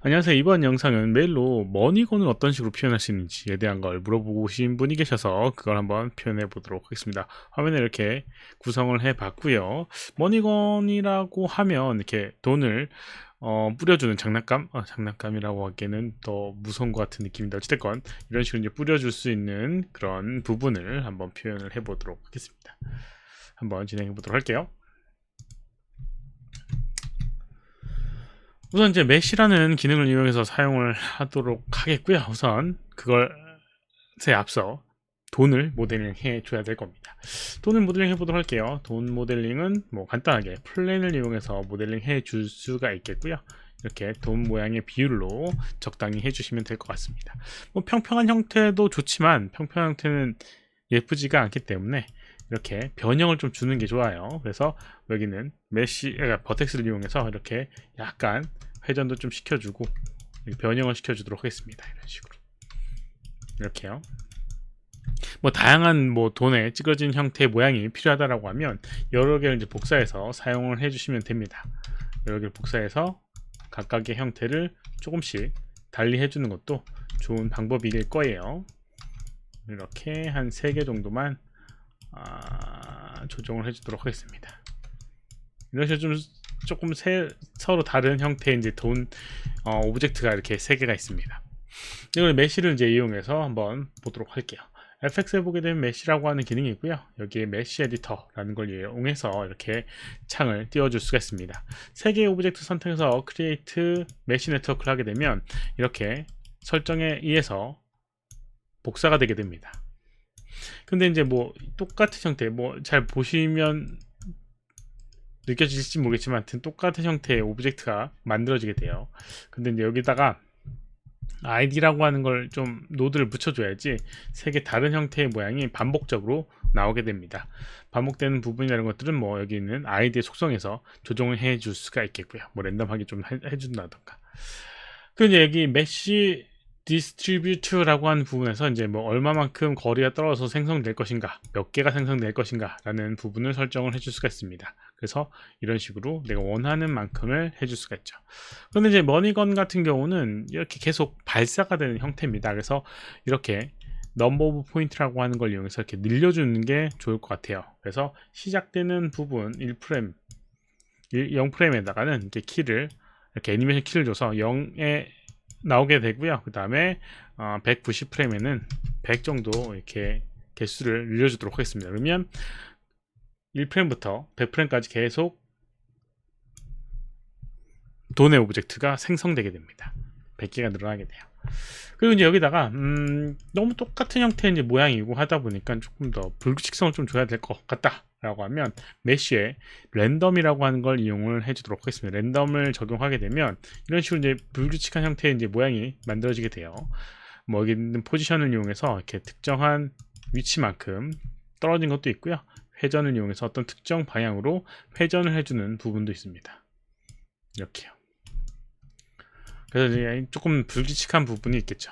안녕하세요. 이번 영상은 메일로 머니건을 어떤 식으로 표현할 수 있는지에 대한 걸 물어보신 분이 계셔서 그걸 한번 표현해 보도록 하겠습니다. 화면에 이렇게 구성을 해 봤고요. 머니건이라고 하면 이렇게 돈을 뿌려주는 장난감? 장난감이라고 하기에는 더 무서운 것 같은 느낌인데 어찌됐건 이런 식으로 이제 뿌려줄 수 있는 그런 부분을 한번 표현을 해 보도록 하겠습니다. 한번 진행해 보도록 할게요. 우선 이제 메시라는 기능을 이용해서 사용을 하도록 하겠고요. 우선 그것에 앞서 돈을 모델링 해 줘야 될 겁니다. 돈을 모델링 해 보도록 할게요. 돈 모델링은 뭐 간단하게 플랜을 이용해서 모델링 해 줄 수가 있겠고요. 이렇게 돈 모양의 비율로 적당히 해주시면 될 것 같습니다. 뭐 평평한 형태도 좋지만 평평한 형태는 예쁘지가 않기 때문에 이렇게 변형을 좀 주는 게 좋아요. 그래서 여기는 버텍스를 이용해서 이렇게 약간 회전도 좀 시켜주고 변형을 시켜주도록 하겠습니다. 이런 식으로 이렇게요. 뭐 다양한 뭐 돈에 찌그러진 형태의 모양이 필요하다라고 하면 여러 개를 이제 복사해서 사용을 해주시면 됩니다. 여러 개를 복사해서 각각의 형태를 조금씩 달리 해주는 것도 좋은 방법일 거예요. 이렇게 한 3개 정도만 조정을 해주도록 하겠습니다. 이런 식으로 좀 조금 서로 다른 형태의 이제 돈 오브젝트가 이렇게 3개가 있습니다. 이걸 메시를 이제 이용해서 한번 보도록 할게요. FX에 보게 되면 메시라고 하는 기능이 있고요. 여기에 메시 에디터라는 걸 이용해서 이렇게 창을 띄워줄 수가 있습니다. 3개의 오브젝트 선택해서 크리에이트 메시 네트워크를 하게 되면 이렇게 설정에 의해서 복사가 되게 됩니다. 근데 이제 뭐 똑같은 형태, 뭐 잘 보시면 느껴질지 모르겠지만 똑같은 형태의 오브젝트가 만들어지게 돼요. 근데 이제 여기다가 id라고 하는 걸 좀 노드를 붙여줘야지 3개 다른 형태의 모양이 반복적으로 나오게 됩니다. 반복되는 부분이라는 것들은 뭐 여기 있는 id의 속성에서 조정을 해줄 수가 있겠고요. 뭐 랜덤하게 좀 해준다던가. 그리고 이제 여기 메시 디스트리뷰트라고 하는 부분에서 이제 뭐 얼마만큼 거리가 떨어져서 생성될 것인가, 몇 개가 생성될 것인가 라는 부분을 설정을 해줄 수가 있습니다. 그래서 이런 식으로 내가 원하는 만큼을 해줄 수가 있죠. 그런데 이제 머니건 같은 경우는 이렇게 계속 발사가 되는 형태입니다. 그래서 이렇게 넘버 오브 포인트라고 하는 걸 이용해서 이렇게 늘려주는 게 좋을 것 같아요. 그래서 시작되는 부분 1프레임 0프레임에다가는 이렇게 키를 이렇게 애니메이션 키를 줘서 0에 나오게 되고요. 그 다음에 190프레임에는 100 정도 이렇게 개수를 늘려주도록 하겠습니다. 그러면 1프레임부터 100프레임까지 계속 돈의 오브젝트가 생성되게 됩니다. 100개가 늘어나게 돼요. 그리고 이제 여기다가 너무 똑같은 형태의 이제 모양이고 하다 보니까 조금 더 불규칙성을 좀 줘야 될 것 같다 라고 하면 메쉬에 랜덤이라고 하는 걸 이용을 해주도록 하겠습니다. 랜덤을 적용하게 되면 이런 식으로 이제 불규칙한 형태의 이제 모양이 만들어지게 돼요. 뭐 여기 있는 포지션을 이용해서 이렇게 특정한 위치만큼 떨어진 것도 있고요. 회전을 이용해서 어떤 특정 방향으로 회전을 해주는 부분도 있습니다. 이렇게요. 그래서 이제 조금 불규칙한 부분이 있겠죠.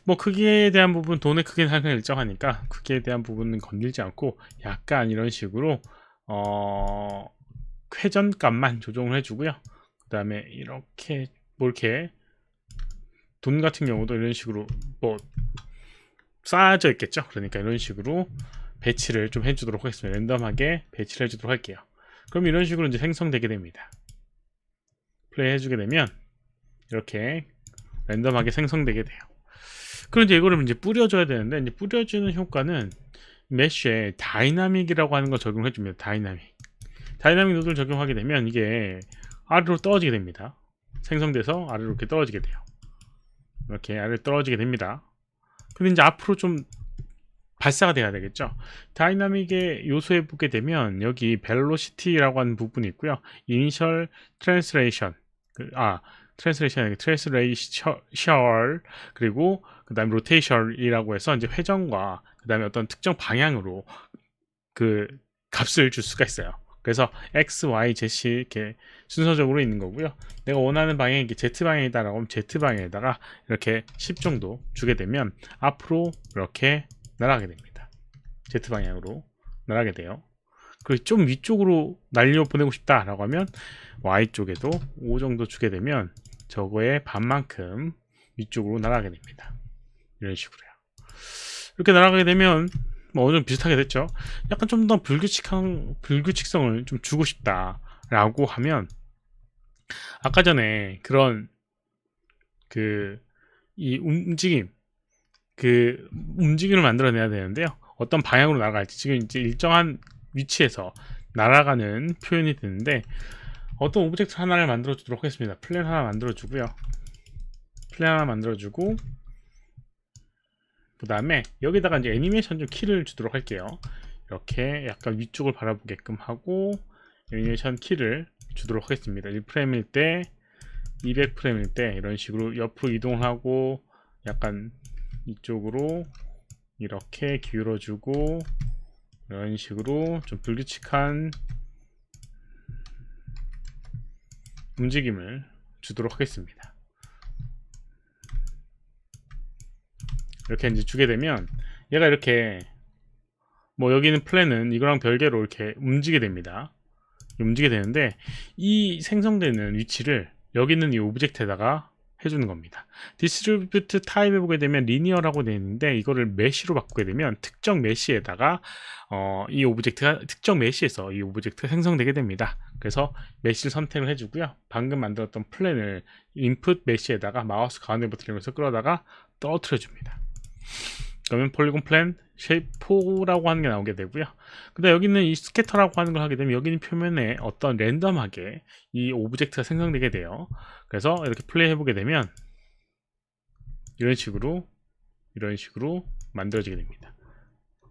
뭐 크기에 대한 부분, 돈의 크기는 항상 일정하니까 크기에 대한 부분은 건들지 않고 약간 이런 식으로 회전값만 조정을 해주고요. 그 다음에 이렇게 뭐 이렇게 돈 같은 경우도 이런 식으로 뭐 쌓아져 있겠죠. 그러니까 이런 식으로 배치를 좀 해주도록 하겠습니다. 랜덤하게 배치를 해주도록 할게요. 그럼 이런 식으로 이제 생성되게 됩니다. 플레이 해주게 되면 이렇게 랜덤하게 생성되게 돼요. 그럼 이제 이거를 이제 뿌려줘야 되는데 이제 뿌려주는 효과는 메쉬에 다이나믹이라고 하는 걸 적용해 줍니다. 다이나믹 노드를 적용하게 되면 이게 아래로 떨어지게 됩니다. 생성돼서 아래로 이렇게 떨어지게 돼요. 이렇게 아래로 떨어지게 됩니다. 근데 이제 앞으로 좀 발사가 돼야 되겠죠. 다이나믹의 요소에 보게 되면 여기 벨로시티라고 하는 부분이 있고요. 이니셜 트랜스레이션 트랜스레이션 그리고 그 다음에 로테이션이라고 해서 이제 회전과 그 다음에 어떤 특정 방향으로 그 값을 줄 수가 있어요. 그래서 X, Y, Z 이렇게 순서적으로 있는 거고요. 내가 원하는 방향이 Z 방향이다라고 하면 Z 방향에다가 이렇게 10 정도 주게 되면 앞으로 이렇게 날아가게 됩니다. Z 방향으로 날아가게 돼요. 그리고 좀 위쪽으로 날려 보내고 싶다라고 하면 Y 쪽에도 5 정도 주게 되면 저거의 반만큼 위쪽으로 날아가게 됩니다. 이런 식으로요. 이렇게 날아가게 되면 뭐 어느 정도 비슷하게 됐죠. 약간 좀 더 불규칙성을 좀 주고 싶다 라고 하면, 아까 전에 그런 이 움직임을 만들어내야 되는데요. 어떤 방향으로 날아갈지, 지금 이제 일정한 위치에서 날아가는 표현이 되는데, 어떤 오브젝트 하나를 만들어 주도록 하겠습니다. 플랜 하나 만들어 주고요. 플랜 하나 만들어 주고, 그 다음에 여기다가 이제 애니메이션 좀 키를 주도록 할게요. 이렇게 약간 위쪽을 바라보게끔 하고 애니메이션 키를 주도록 하겠습니다. 1프레임일 때, 200프레임일 때 이런 식으로 옆으로 이동을 하고 약간 이쪽으로 이렇게 기울여 주고, 이런 식으로 좀 불규칙한 움직임을 주도록 하겠습니다. 이렇게 이제 주게 되면 얘가 이렇게 뭐 여기는 플랜은 이거랑 별개로 이렇게 움직이게 됩니다. 움직이게 되는데, 이 생성되는 위치를 여기 있는 이 오브젝트에다가 해주는 겁니다. 디스트리뷰트 타입에 보게 되면 리니어라고 되어 있는데, 이거를 메쉬로 바꾸게 되면 특정 메쉬에다가 이 오브젝트가 특정 메쉬에서 이 오브젝트가 생성되게 됩니다. 그래서 메쉬를 선택을 해주고요. 방금 만들었던 플랜을 인풋 메쉬에다가 마우스 가운데 버튼을 눌러서 끌어다가 떨어뜨려 줍니다. 그러면 폴리곤 플랜 쉐이프 4라고 하는 게 나오게 되고요. 근데 여기는 이 스캐터라고 하는 걸 하게 되면 여기는 표면에 어떤 랜덤하게 이 오브젝트가 생성되게 돼요. 그래서 이렇게 플레이 해보게 되면 이런 식으로 만들어지게 됩니다.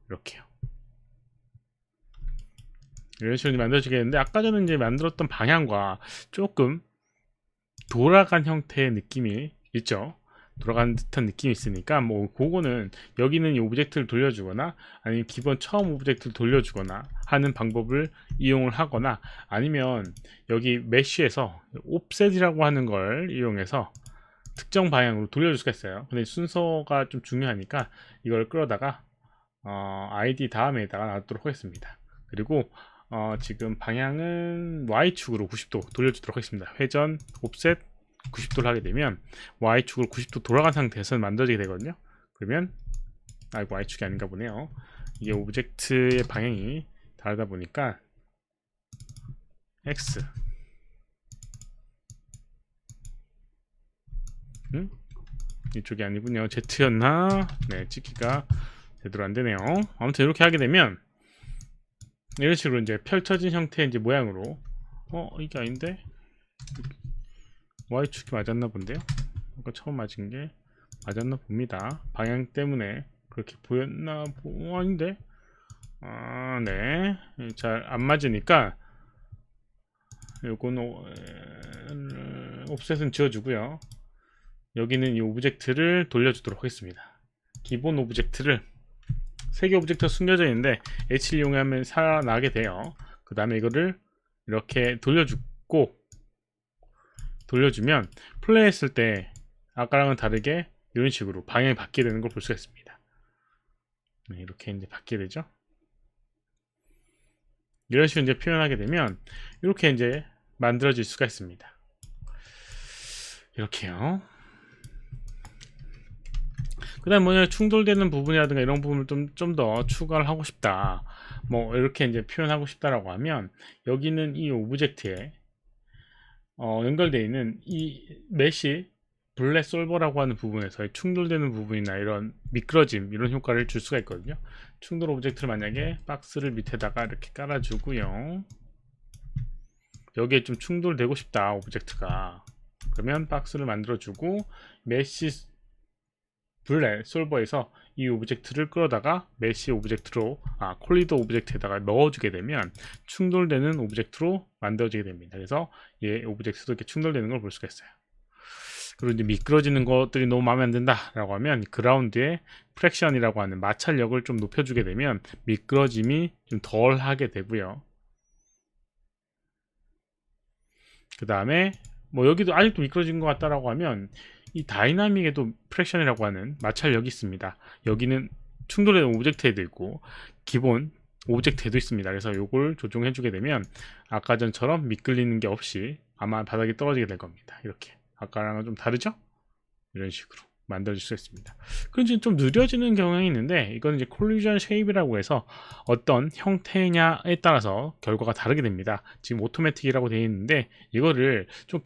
이렇게요. 이런 식으로 만들어지게 되는데, 아까 전에 이제 만들었던 방향과 조금 돌아간 형태의 느낌이 있죠. 돌아가는 듯한 느낌이 있으니까 뭐 그거는 여기는 이 오브젝트를 돌려주거나, 아니면 기본 처음 오브젝트를 돌려주거나 하는 방법을 이용을 하거나, 아니면 여기 메쉬에서 옵셋이라고 하는 걸 이용해서 특정 방향으로 돌려줄 수가 있어요. 근데 순서가 좀 중요하니까 이걸 끌어다가 id 다음에다가 놔두도록 하겠습니다. 그리고 지금 방향은 Y축으로 90도 돌려주도록 하겠습니다. 회전 옵셋 90도를 하게 되면 Y축으로 90도 돌아간 상태에서 만들어지게 되거든요. 그러면 Y축이 아닌가 보네요. 이게 오브젝트의 방향이 다르다 보니까 X 이쪽이 아니군요. Z였나? 네, 찍기가 제대로 안 되네요. 아무튼 이렇게 하게 되면 이런 식으로 이제 펼쳐진 형태의 이제 모양으로, 이게 아닌데? Y축이 맞았나 본데요? 아까 처음 맞은 게 맞았나 봅니다. 방향 때문에 그렇게 보였나 아닌데? 네. 잘 안 맞으니까 요거는 옵셋은 지워주고요. 여기는 이 오브젝트를 돌려주도록 하겠습니다. 기본 오브젝트를 3개 오브젝트가 숨겨져 있는데 H를 이용하면 살아나게 돼요. 그 다음에 이거를 이렇게 돌려주면 플레이했을 때 아까랑은 다르게 이런 식으로 방향이 바뀌게 되는 걸 볼 수가 있습니다. 네, 이렇게 이제 바뀌게 되죠. 이런 식으로 이제 표현하게 되면 이렇게 이제 만들어질 수가 있습니다. 이렇게요. 그 다음 뭐냐, 충돌되는 부분이라든가 이런 부분을 좀 더 추가를 하고 싶다, 뭐 이렇게 이제 표현하고 싶다라고 하면, 여기는 이 오브젝트에 연결되어 있는 이 메시 블랙 솔버라고 하는 부분에서 충돌되는 부분이나 이런 미끄러짐, 이런 효과를 줄 수가 있거든요. 충돌 오브젝트를 만약에 박스를 밑에다가 이렇게 깔아주고요. 여기에 좀 충돌되고 싶다, 오브젝트가. 그러면 박스를 만들어주고 메시 블랙 솔버에서 이 오브젝트를 끌어다가 메시 오브젝트로 콜리더 오브젝트에다가 넣어주게 되면 충돌되는 오브젝트로 만들어지게 됩니다. 그래서 얘 오브젝트도 이렇게 충돌되는 걸 볼 수가 있어요. 그리고 이제 미끄러지는 것들이 너무 마음에 안 든다 라고 하면 그라운드에 프랙션이라고 하는 마찰력을 좀 높여주게 되면 미끄러짐이 좀 덜 하게 되고요. 그 다음에 뭐 여기도 아직도 미끄러진 것 같다라고 하면 이 다이나믹에도 프랙션이라고 하는 마찰력이 있습니다. 여기는 충돌되는 오브젝트에도 있고 기본 오브젝트에도 있습니다. 그래서 요걸 조정해 주게 되면 아까 전처럼 미끌리는 게 없이 아마 바닥에 떨어지게 될 겁니다. 이렇게 아까랑은 좀 다르죠? 이런 식으로 만들어줄 수 있습니다. 그럼 이제 좀 느려지는 경향이 있는데 이건 이제 콜리전 쉐입이라고 해서 어떤 형태냐에 따라서 결과가 다르게 됩니다. 지금 오토매틱이라고 되어 있는데 이거를 좀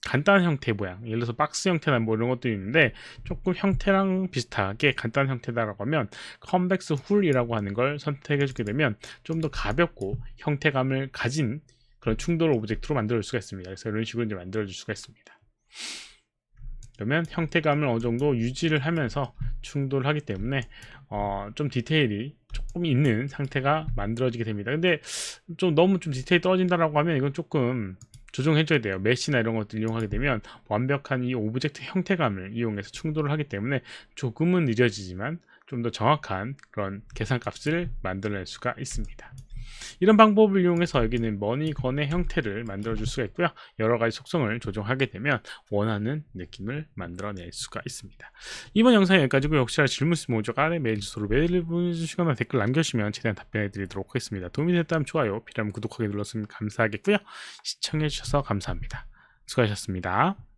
간단한 형태 모양, 예를 들어서 박스 형태나 뭐 이런 것도 있는데 조금 형태랑 비슷하게 간단한 형태다라고 하면 컨벡스 훌이라고 하는 걸 선택해 주게 되면 좀 더 가볍고 형태감을 가진 그런 충돌 오브젝트로 만들 수가 있습니다. 그래서 이런 식으로 이제 만들어 줄 수가 있습니다. 그러면 형태감을 어느 정도 유지를 하면서 충돌하기 때문에 좀 디테일이 조금 있는 상태가 만들어지게 됩니다. 근데 좀 너무 좀 디테일이 떨어진다라고 하면 이건 조금 조정해 줘야 돼요. 메시나 이런 것들 이용하게 되면 완벽한 이 오브젝트 형태감을 이용해서 충돌을 하기 때문에 조금은 느려지지만 좀 더 정확한 그런 계산값을 만들어낼 수가 있습니다. 이런 방법을 이용해서 여기는 머니건의 형태를 만들어 줄 수가 있고요. 여러 가지 속성을 조정하게 되면 원하는 느낌을 만들어낼 수가 있습니다. 이번 영상 여기까지고 혹시나 질문 있으면 오적 아래 메일 주소로 메일을 보내주시거나 댓글 남겨주시면 최대한 답변해 드리도록 하겠습니다. 도움이 됐다면 좋아요, 필요하면 구독하기 눌렀으면 감사하겠고요. 시청해 주셔서 감사합니다. 수고하셨습니다.